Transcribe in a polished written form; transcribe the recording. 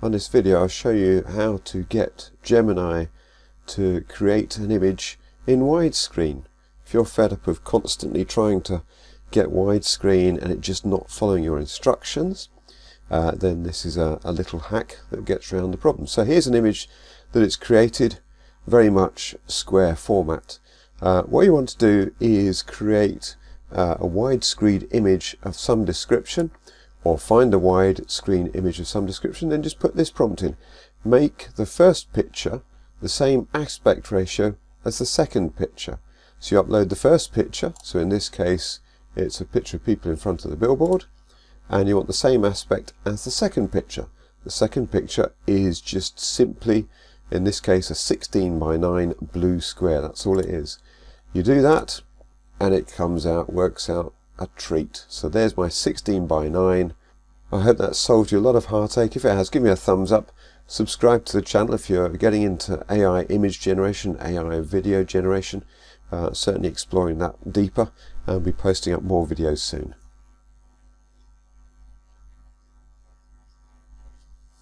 On this video I'll show you how to get Gemini to create an image in widescreen. If you're fed up of constantly trying to get widescreen and it just not following your instructions, then this is a little hack that gets around the problem. So here's an image that it's created, very much square format. What you want to do is create a widescreen image of some description, or find a widescreen image of some description, then just put this prompt in. Make the first picture the same aspect ratio as the second picture. So you upload the first picture, so in this case it's a picture of people in front of the billboard, and you want the same aspect as the second picture. The second picture is just simply, in this case, a 16:9 blue square. That's all it is. You do that and it comes out, works out a treat. So there's my 16:9. I hope that solved you a lot of heartache. If it has, give me a thumbs up. Subscribe to the channel if you're getting into AI image generation, AI video generation. Certainly exploring that deeper, and I'll be posting up more videos soon.